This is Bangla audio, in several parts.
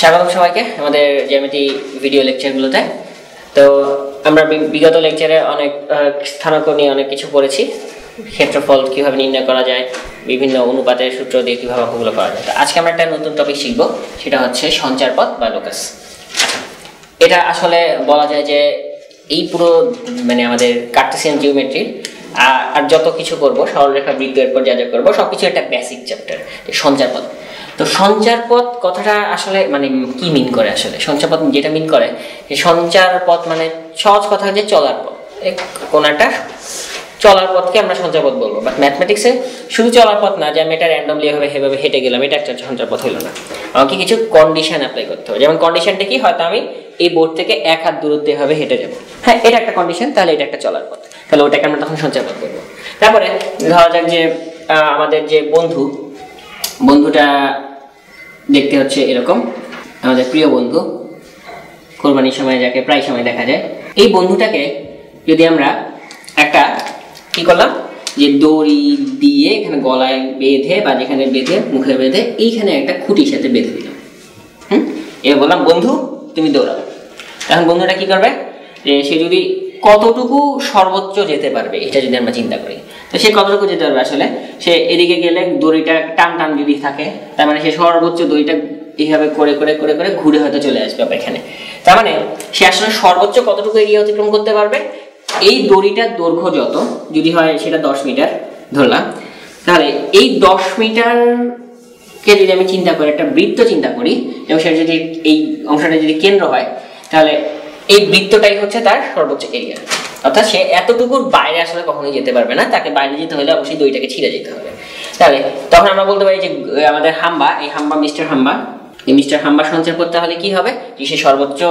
স্বাগতম সবাইকে আমাদের জ্যামিতি ভিডিও লেকচারগুলোতে। তো আমরা বিগত লেকচারে অনেক স্থানাঙ্ক নিয়ে অনেক কিছু পড়েছি, ক্ষেত্রফল কিভাবে নির্ণয় করা যায়, বিভিন্ন অনুপাতের সূত্র দিয়ে কিভাবে অঙ্কগুলো করা যায়। তো আজকে আমরা একটা নতুন টপিক শিখবো, সেটা হচ্ছে সঞ্চারপথ বা লোকাস। এটা আসলে বলা যায় যে এই পুরো আমাদের কার্টেসিয়ান জিওমেট্রির আর যত কিছু করবো, সরলরেখা, বৃত্ত, এরপর যা যা করবো সবকিছু একটা বেসিক চ্যাপ্টার সঞ্চারপথ। তো সঞ্চারপথ কথাটা আসলে কি মিন করে? আসলে সঞ্চারপথ যেটা মিন করে, সঞ্চারপথ সহজ কথা যে চলার পথ, কোন একটা চলার পথকে আমরা সঞ্চারপথ বলবো। বাট ম্যাথমেটিক্সে শুধু চলার পথ না, যে আমি এটা র্যান্ডমলি এভাবে হেঁটে গেলাম, এটা একটা সঞ্চারপথ হলো না। আমাকে কিছু কন্ডিশন অ্যাপ্লাই করতে হবে। যেমন কন্ডিশনটা কি, হয়তো আমি এই বোর্ড থেকে 1 হাত দূরত্বে এভাবে হেঁটে যাবো, হ্যাঁ এটা একটা কন্ডিশন, তাহলে এটা একটা চলার পথ, তাহলে ওটাকে আমরা তখন সঞ্চারপথ বলবো। তারপরে ধরা যাক যে আমাদের যে বন্ধুটা দেখতে হচ্ছে এরকম, আমাদের প্রিয় বন্ধু, কোরবানির সময় যাকে প্রায় সময় দেখা যায়। এই বন্ধুটাকে যদি আমরা একটা কি করলাম, যে দড়ি দিয়ে এখানে গলায় বেঁধে বা যেখানে বেঁধে মুখে বেঁধে এইখানে একটা খুঁটির সাথে বেঁধে দিলাম, এবার বললাম বন্ধু তুমি দৌড়াও। এখন বন্ধুটা কি করবে, যে সে যদি কতটুকু সর্বোচ্চ যেতে পারবে এটা যদি আমরা চিন্তা করি, তো সে কতটুকু যেতে পারবে? আসলে সে এদিকে গেলে দড়িটা টান যদি থাকে, তার মানে সে সর্বোচ্চ দড়িটা এইভাবে করে করে করে করে ঘুরে হয়তো চলে আসবে এখানে। তার মানে সে আসলে সর্বোচ্চ কতটুকু এরিয়া অতিক্রম করতে পারবে? এই দড়িটার দৈর্ঘ্য যত, যদি হয় সেটা 10 মিটার ধরলাম, তাহলে এই 10 মিটারকে যদি আমি চিন্তা করি, একটা বৃত্ত চিন্তা করি, এবং সেটা যদি এই অংশটা যদি কেন্দ্র হয়, তাহলে এই বৃত্তটাই হচ্ছে তার সর্বোচ্চ এরিয়া। অর্থাৎ সে এতটুকুর বাইরে আসলে কখনোই যেতে পারবে না, তাকে বাইরে যেতে হলে অবশ্যই দড়িটাকে ছিঁড়ে যেতে হবে। তাহলে তখন আমরা বলতে পারি যে আমাদের মিস্টার হাম্বা সঞ্চার করতে হলে কি হবে, যে সে সর্বোচ্চ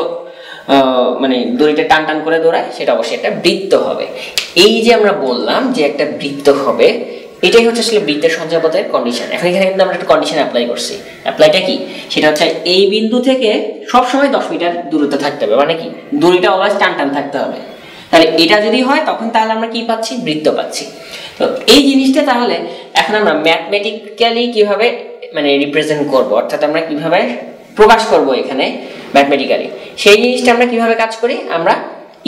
দড়িটা টান করে দৌড়ায়, সেটা অবশ্যই একটা বৃত্ত হবে। এই যে আমরা বললাম যে একটা বৃত্ত হবে, এটাই হচ্ছে আসলে বৃত্তের সঞ্চারপথের কন্ডিশন। এখন এখানে কিন্তু আমরা একটা কন্ডিশন অ্যাপ্লাই করছি। অ্যাপ্লাইটা কি? সেটা হচ্ছে এই বিন্দু থেকে সবসময় 10 মিটার দূরত্বে থাকতে হবে, মানে কি দড়িটা অলওয়েজ টান থাকতে হবে। তাহলে এটা যদি হয় তখন তাহলে আমরা কি পাচ্ছি? বৃত্ত পাচ্ছি। তো এই জিনিসটা তাহলে এখন আমরা ম্যাথমেটিক্যালি কিভাবে রিপ্রেজেন্ট করব, অর্থাৎ আমরা কিভাবে প্রকাশ করব এখানে ম্যাথমেটিক্যালি, সেই জিনিসটা আমরা কিভাবে কাজ করি? আমরা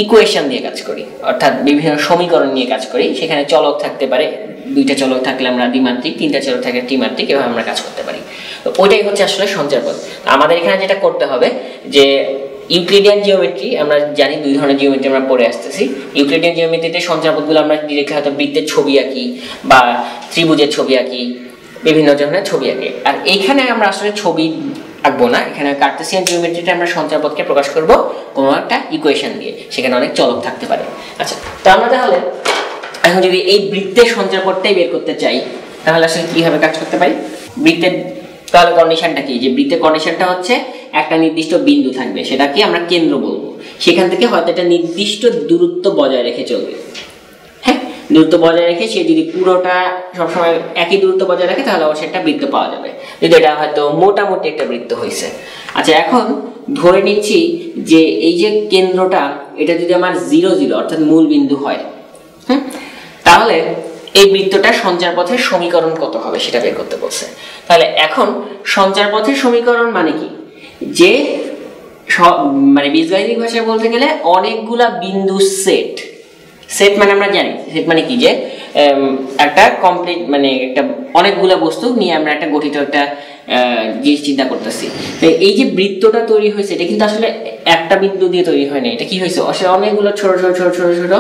ইকুয়েশন দিয়ে কাজ করি, অর্থাৎ বিভিন্ন সমীকরণ নিয়ে কাজ করি। সেখানে চলক থাকতে পারে, 2টা চলক থাকলে আমরা দ্বিমাত্রিক, 3টা চলক থাকলে ত্রিমাত্রিক, এভাবে আমরা কাজ করতে পারি। তো ওইটাই হচ্ছে আসলে সঞ্চারপথ। আমাদের এখানে যেটা করতে হবে, যে ইউক্লিডিয়ান জিওমেট্রি আমরা জানি, 2 ধরনের জিওমেট্রি আমরা পড়ে আসতেছি। ইউক্লিডিয়ান জিওমেট্রিতে সঞ্চারপথগুলো আমরা ডিরেক্টলি হয়তো বৃত্তের ছবি আঁকি বা ত্রিভুজের ছবি আঁকি, বিভিন্ন ধরনের ছবি আঁকি। আর এইখানে আমরা আসলে ছবি আঁকবো না, এখানে কার্টেসিয়ান জিওমেট্রিতে আমরা সঞ্চারপথকে প্রকাশ করব কোনো একটা ইকুয়েশন দিয়ে, সেখানে অনেক চলক থাকতে পারে। আচ্ছা, তো আমরা তাহলে এখন যদি এই বৃত্তের সঞ্চারপথটাই বের করতে চাই, তাহলে আসলে কিভাবে কাজ করতে পারি? বৃত্তের তাহলে কন্ডিশনটা কি? যে বৃত্তের কন্ডিশনটা হচ্ছে একটা নির্দিষ্ট বিন্দু থাকবে, সেটাকে আমরা কেন্দ্র বলবো, সেখান থেকে হয়তো একটা নির্দিষ্ট দূরত্ব বজায় রেখে চলবে। হ্যাঁ, দূরত্ব বজায় রেখে সে যদি পুরোটা সবসময় একই দূরত্ব বজায় রাখে, তাহলে অবশ্যই একটা বৃত্ত পাওয়া যাবে, যদি এটা হয়তো মোটামুটি একটা বৃত্ত হয়েছে। আচ্ছা, এখন ধরে নিচ্ছি যে এই যে কেন্দ্রটা, এটা যদি আমার 0 0 অর্থাৎ মূল বিন্দু হয়, তাহলে এই বৃত্তটার সঞ্চারপথের সমীকরণ কত হবে সেটা বের করতে বলছে। তাহলে এখন সঞ্চারপথের সমীকরণ মানে কি? যে বীজগাণিতিক ভাষায় বলতে গেলে অনেকগুলা বিন্দু সেট আমরা জানি। সেট মানে কি? যে একটা কমপ্লিট একটা অনেকগুলা বস্তু নিয়ে আমরা একটা গঠিত একটা জিনিস চিন্তা করতেছি। তো এই যে বৃত্তটা তৈরি হয়েছে, এটা কিন্তু আসলে একটা বিন্দু দিয়ে তৈরি হয় না। এটা কি হয়েছে? আসলে অনেকগুলো ছোট ছোট ছোট ছোট ছোট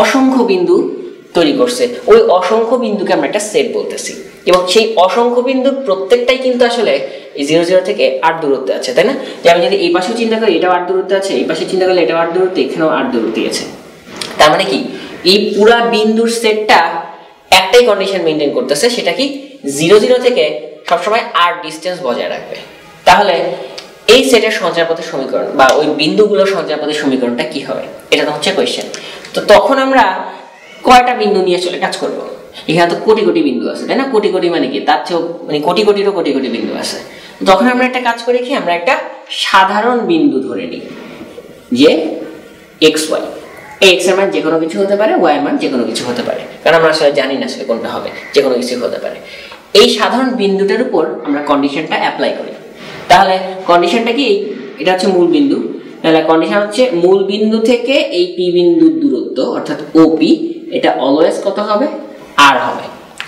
অসংখ্য বিন্দু তৈরি করছে। ওই অসংখ্য বিন্দুকে আমরা একটা সেট বলতেছি, এবং সেই অসংখ্য বিন্দুর প্রত্যেকটাই কিন্তু আসলে 0 0 থেকে 8 দূরত্বে আছে, তাই না? যে আমি যদি এই পাশেও চিন্তা করি, এটাও 8 দূরত্বে আছে, এই পাশে চিন্তা করলে এটাও 8 দূরত্বে, এখানেও 8 দূরত্বে আছে। তার মানে কি, এই পুরা বিন্দুর সেটটা একটাই কন্ডিশন মেনটেন করতেছে, সেটা কি 0 0 থেকে সবসময় 8 ডিস্টেন্স বজায় রাখবে। তাহলে এই সেটের সঞ্চারপথের সমীকরণ বা ওই বিন্দুগুলোর সঞ্চারপথের সমীকরণটা কি হবে, এটা তো হচ্ছে কোয়েশ্চেন। তো তখন আমরা কয়টা বিন্দু নিয়ে চলে কাজ করব? এখানে তো কোটি কোটি বিন্দু আছে, তাই না? কোটি কোটি মানে কি, তার চেয়েও কোটি কোটিরও কোটি কোটি বিন্দু আছে। তখন আমরা একটা কাজ করি কি, আমরা একটা সাধারণ বিন্দু ধরে নিই, যে xy। এই x এর মান যে কোনো কিছু হতে পারে, y এর মান যে কোনো কিছু হতে পারে, কারণ আমরা আসলে জানি না আসলে কোনটা হবে, যে কোনো কিছু হতে পারে। এই সাধারণ বিন্দুটার উপর আমরা কন্ডিশনটা অ্যাপ্লাই করি। তাহলে কন্ডিশনটা কি, এটা হচ্ছে মূল বিন্দু, তাহলে কন্ডিশন হচ্ছে মূল বিন্দু থেকে এই পি বিন্দুর দূরত্ব অর্থাৎ ওপি এটা অলওয়েজ কত হবে, আর হবে,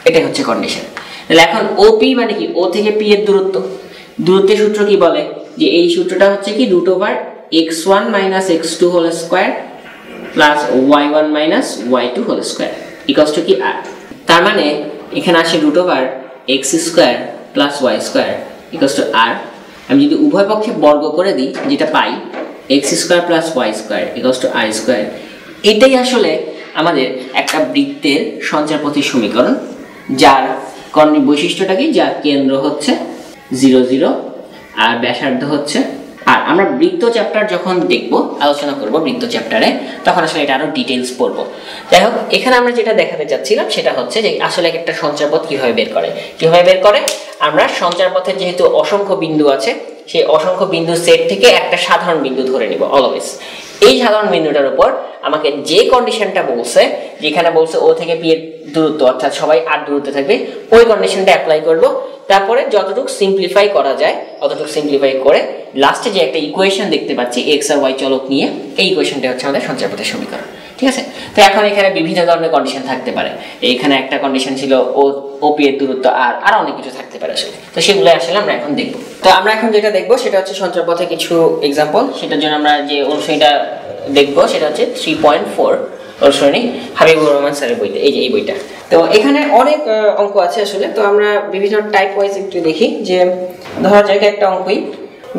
এটাই হচ্ছে কন্ডিশন। তাহলে এখন ওপি মানে কি, ও থেকে পি এর দূরত্ব, দূরত্বের সূত্র কি বলে যে এই সূত্রটা হচ্ছে কি √x1 - x2 whole square plus y1 - y2 whole square equals to কি r। তার মানে এখানে আসে √x² plus y² equals to r। আমি যদি উভয় পক্ষে বর্গ করে দিই যেটা পাই x² plus y² equals to r²। এটাই আসলে আমাদের একটা বৃত্তের সঞ্চারপথের সমীকরণ, যার বৈশিষ্ট্যটা কি, যার কেন্দ্র হচ্ছে 0 0 আর ব্যাসার্ধ হচ্ছে। আর আমরা বৃত্ত চ্যাপ্টার যখন দেখব, আলোচনা করব বৃত্ত চ্যাপ্টারে, তখন আসলে এটা আরো ডিটেইলস পড়ব। যাই হোক, এখানে আমরা যেটা দেখাতে চাচ্ছিলাম সেটা হচ্ছে যে আসলে একটা সঞ্চারপথ কিভাবে বের করে। আমরা সঞ্চারপথের যেহেতু অসংখ্য বিন্দু আছে, সেই অসংখ্য বিন্দু সেট থেকে একটা সাধারণ বিন্দু ধরে নিব অলওয়েজ। এই সাধারণ বিন্দুটার উপর আমাকে যে কন্ডিশনটা বলছে, যেখানে বলছে ও থেকে পি এর দূরত্ব অর্থাৎ সবাই আর দূরত্বে থাকবে, ওই কন্ডিশনটা অ্যাপ্লাই করব। তারপরে যতটুকু সিম্পলিফাই করা যায় ততটুকু সিম্পলিফাই করে লাস্টে যে একটা ইকুয়েশন দেখতে পাচ্ছি এক্স আর ওয়াই চলক নিয়ে, এই ইকুয়েশনটা হচ্ছে আমাদের সঞ্চারপথের সমীকরণ। ঠিক আছে, তো এখন এখানে বিভিন্ন ধরনের কন্ডিশন থাকতে পারে। এখানে একটা কন্ডিশন ছিল ও পি এর দূরত্ব আর অনেক কিছু থাকতে পারে আসলে, তো সেগুলো আসলে আমরা এখন দেখব। তো আমরা এখন যেটা দেখব সেটা হচ্ছে সঞ্চারপথে কিছু এক্সাম্পল। সেটার জন্য আমরা যে অনুশীলনীটা দেখবো সেটা হচ্ছে 3.4 অনুশীলনী হাবিবুর রহমান স্যারের বইতে, এই যে এই বইটা। তো এখানে অনেক অঙ্ক আছে আসলে, তো আমরা বিভিন্ন টাইপ ওয়াইজ একটু দেখি। যে ধরা যাক একটা অঙ্কই,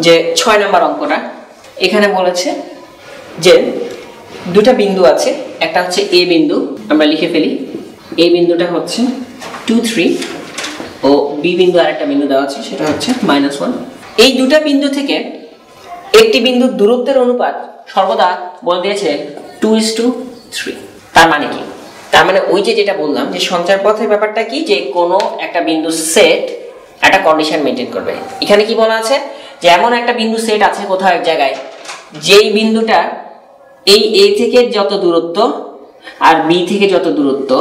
যে 6 নাম্বার অঙ্কটা, এখানে বলেছে যে দুটা বিন্দু আছে, একটা হচ্ছে এ বিন্দু, আমরা লিখে ফেলি, এ বিন্দুটা হচ্ছে 2 3 ও বি বিন্দু আরেকটা বিন্দু দেওয়া আছে সেটা হচ্ছে -1। এই দুটা বিন্দু থেকে একটি বিন্দুর দূরত্বের অনুপাত সর্বদা বলে দিয়েছে 2:3। তার মানে কি, তার মানে ওই যে যেটা বললাম যে সঞ্চারপথের ব্যাপারটা কি, যে কোনো একটা বিন্দু সেট একটা কন্ডিশন মেনটেন করবে। এখানে কি বলা আছে, যে এমন একটা বিন্দু সেট আছে কোথাও এক জায়গায়, যেই বিন্দুটা এই এ থেকে যত দূরত্ব আর বি থেকে যত দূরত্ব,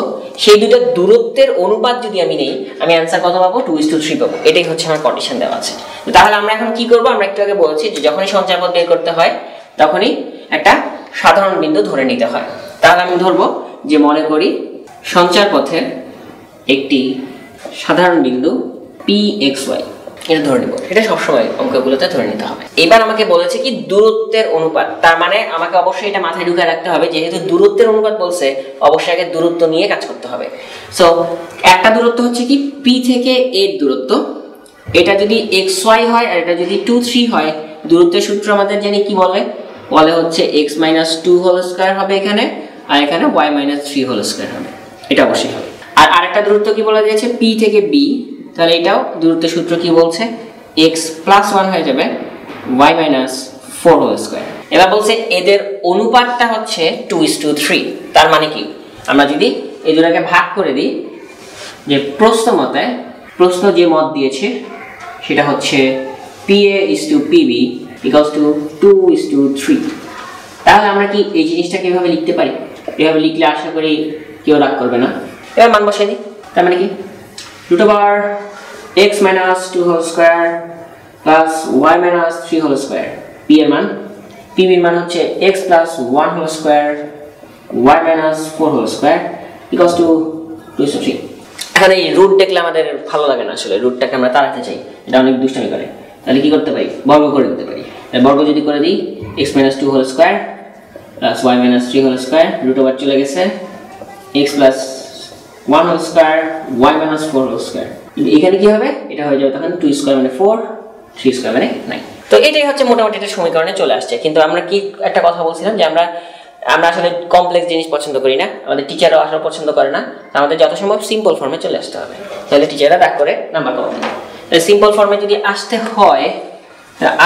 সেই দুটো দূরত্বের অনুপাত যদি আমি নেই, আমি অ্যান্সার কত পাবো, 2:3 পাবো। এটাই হচ্ছে আমার কন্ডিশন দেওয়া আছে। তাহলে আমরা এখন কি করব, আমরা একটু আগে বলেছি যে যখনই সঞ্চারপথ বের করতে হয় তখনই একটা সাধারণ বিন্দু ধরে নিতে হয়। তাহলে আমি ধরবো যে মনে করি সঞ্চারপথের একটি সাধারণ বিন্দু PXY, এটা ধরে নিব। এটা সবসময় অঙ্কগুলোতে ধরে নিতে হবে। এবার আমাকে বলেছে কি দূরত্বের অনুপাত, তার মানে আমাকে অবশ্যই এটা মাথায় ঢুকে রাখতে হবে, যেহেতু দূরত্বের অনুপাত বলছে অবশ্যই আগে দূরত্ব নিয়ে কাজ করতে হবে। সো একটা দূরত্ব হচ্ছে কি P থেকে A এর দূরত্ব, এটা যদি XY হয় আর এটা যদি 2 3 হয়, দূরত্বের সূত্র আমাদের জানি কি বলে হচ্ছে x - 2 হোল স্কয়ার হবে এখানে, আর এখানে y - 3 হোল স্কয়ার হবে, এটা অবশ্যই হবে। আর আরেকটা দূরত্ব কি বলা দিয়েছে, P থেকে B, তাহলে এটাও দূরত্বের সূত্র কি বলছে, x + 1 হয়ে যাবে y - 4 হোল স্কয়ার। এবার বলছে এদের অনুপাতটা হচ্ছে 2:3। তার মানে কি, আমরা যদি এই দুটোকে ভাগ করে দিই, যে প্রশ্ন যে মত দিয়েছে সেটা হচ্ছে PA/PB = 2:3। তাহলে আমরা কি এই জিনিসটাকে এভাবে লিখতে পারি? এভাবে লিখলে আশা করি কেউ রাগ করবে না। এবার মান বসাই দিই, তার মানে কি √x - 2 whole square plus y - 3 whole square. p এর মান, pb এর মান হচ্ছে x + 1 whole square y - 4 whole square = 2:3। এখন এই রুট দেখলে আমাদের ভালো লাগে না আসলে, রুটটাকে আমরা তাড়াতে চাই, এটা অনেক দুষ্টামি করে। তাহলে কি করতে পারি, বর্গ করে দিতে পারি। বর্গ যদি করে দিই x - 2 whole square plus y - 3 whole square, √over চলে গেছে x + 1 whole square y - 4 whole square. এখানে কি হবে, এটা হয়ে যাবে তখন 2 স্কয়ার মানে 4, 3 স্কয়ার মানে 9। তো এটাই হচ্ছে মোটামুটি একটা সমীকরণে চলে আসছে। কিন্তু আমরা কি একটা কথা বলছিলাম যে আমরা আসলে কমপ্লেক্স জিনিস পছন্দ করি না, আমাদের টিচারও আসলে পছন্দ করে না, আমাদের যত সম্ভব সিম্পল ফর্মে চলে আসতে হবে। তাহলে টিচাররা রাগ করে নাম্বার কম দেয়। সিম্পল ফর্মে যদি আসতে হয়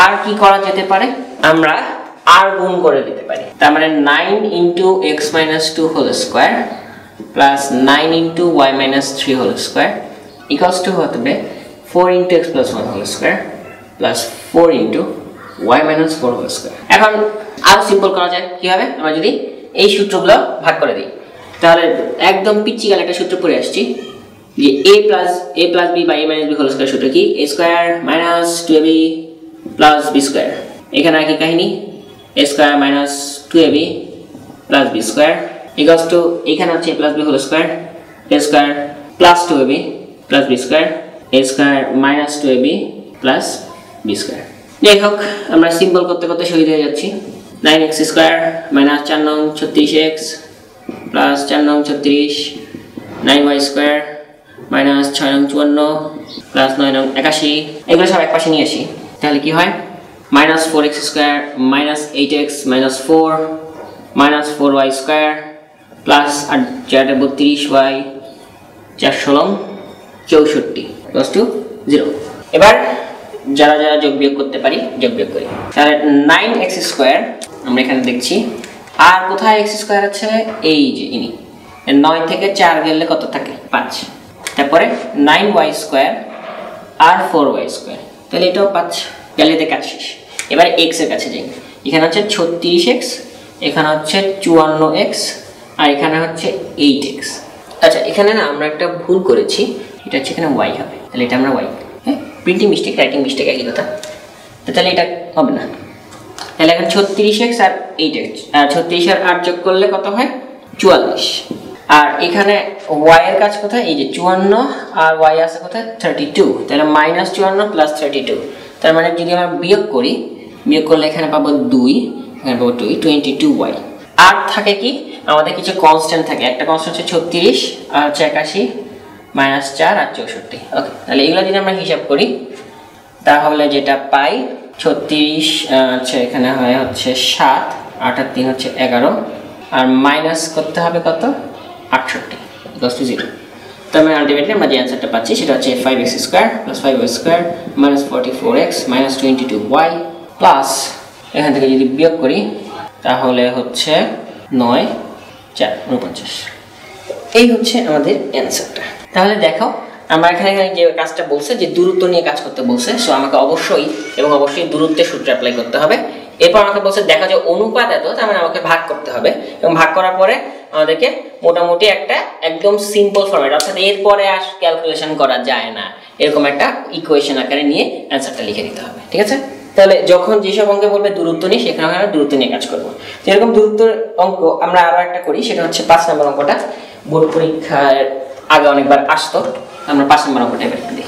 আর কি করা যেতে পারে, আমরা আর গুণ করে দিতে পারি। তার মানে 9 × x - 2 whole square plus 9 × y - 3 whole square = হবে 4 × x + 1 whole square plus 4 × y - 4 whole square. এখন আরো সিম্পল করা যায় কিভাবে, আমরা যদি এই সূত্রগুলো ভাগ করে দিই, তাহলে একদম পিচ্চিকাল একটা সূত্র পড়ে আসছি, যে a + b / a - b whole square সূত্র কি, a² - 2ab plus b square. এখানে একই কাহিনী, a square minus 2ab plus b square equals to এখানে হচ্ছে a plus b whole square, a square plus 2ab plus b square, a square minus 2ab plus b square. যাই হোক, আমরা সিম্পল করতে করতে শহীদ হয়ে যাচ্ছি। 9x স্কোয়ার মাইনাস 4 নং 36x প্লাস 4 নং 36, 9y স্কোয়ার মাইনাস 6 নং 54 প্লাস 9 নং 81। এগুলো সব এক পাশে নিয়ে আসি, তাহলে কি হয়? Minus 4x square minus 8x minus 4 minus 4y square plus 8 32y 4 16 64 plus 0। এবার যারা যারা যোগ বিয়োগ করতে পারি যোগ বিয়োগ করি। তাহলে 9x স্কোয়ার আমরা এখানে দেখছি, আর কোথায় x স্কোয়ার আছে? এই যে ইনি 9 থেকে 4 গেলে কত থাকে? 5। তারপরে 9y স্কোয়ার আর 4y স্কোয়ার, তাহলে এটাও 5। গেলে এতে কাজ শেষ। এবার x এর কাছে যাই। এখানে হচ্ছে 36x, এখানে হচ্ছে 54x, আর এখানে হচ্ছে 8x। আচ্ছা, এখানে না আমরা একটা ভুল করেছি, এটা হচ্ছে এখানে y হবে, তাহলে এটা আমরা y। হ্যাঁ, প্রিন্টিং মিস্টেক রাইটিং মিস্টেক একই কথা। তো তাহলে এটা হবে না। তাহলে এখন 36x আর 8x, আর 36 আর 8 যোগ করলে কত হয়? 44। আর এখানে y এর কাজ কোথায়? এই যে 54 আর y আছে কোথায়? 32। তাহলে মাইনাস 54 প্লাস 32। তার মানে যদি আমরা বিয়োগ করি, বিয়োগ করলে এখানে পাবো 2, এখানে পাবো 2, 22y। আর থাকে কি? আমাদের কিছু কনস্ট্যান্ট থাকে। একটা কনস্ট্যান্ট হচ্ছে 36 আর হচ্ছে 81 মাইনাস 4 আর 64। ওকে, তাহলে এগুলো যদি আমরা হিসাব করি তাহলে যেটা পাই 36 আচ্ছা এখানে হয় হচ্ছে 7, 8 আর 3 হচ্ছে 11, আর মাইনাস করতে হবে কত? 68 ইকুয়ালস টু 0। তো আমরা আলটিমেটলি আমরা যে অ্যান্সারটা পাচ্ছি সেটা হচ্ছে 5x square plus 5y square minus 44x minus 22y plus এখান থেকে যদি বিয়োগ করি তাহলে হচ্ছে 9 4 49। এই হচ্ছে আমাদের অ্যান্সারটা। তাহলে দেখো, আমরা এখানে যে কাজটা বলছে যে দূরত্ব নিয়ে কাজ করতে বলছে, সো আমাকে অবশ্যই এবং অবশ্যই দূরত্বের সূত্র অ্যাপ্লাই করতে হবে। এরপর আমাকে বলছে দেখা যায় অনুপাত এত, তার মানে আমাকে ভাগ করতে হবে, এবং ভাগ করার পরে আমাদেরকে মোটামুটি একটা একদম সিম্পল ফরম্যাট, অর্থাৎ এরপরে আর ক্যালকুলেশন করা যায় না, এরকম একটা ইকুয়েশন আকারে নিয়ে অ্যান্সারটা লিখে দিতে হবে। ঠিক আছে? তাহলে যখন যেসব অঙ্কে বলবে দূরত্ব নিয়ে, সেখানে আমরা দূরত্ব নিয়ে কাজ করবো। যেরকম দূরত্বের অঙ্ক আমরা আরো একটা করি, সেটা হচ্ছে 5 নম্বর অঙ্কটা। বোর্ড পরীক্ষার আগে অনেকবার আসতো, আমরা 5 নম্বর অঙ্কটা এবার দেখি।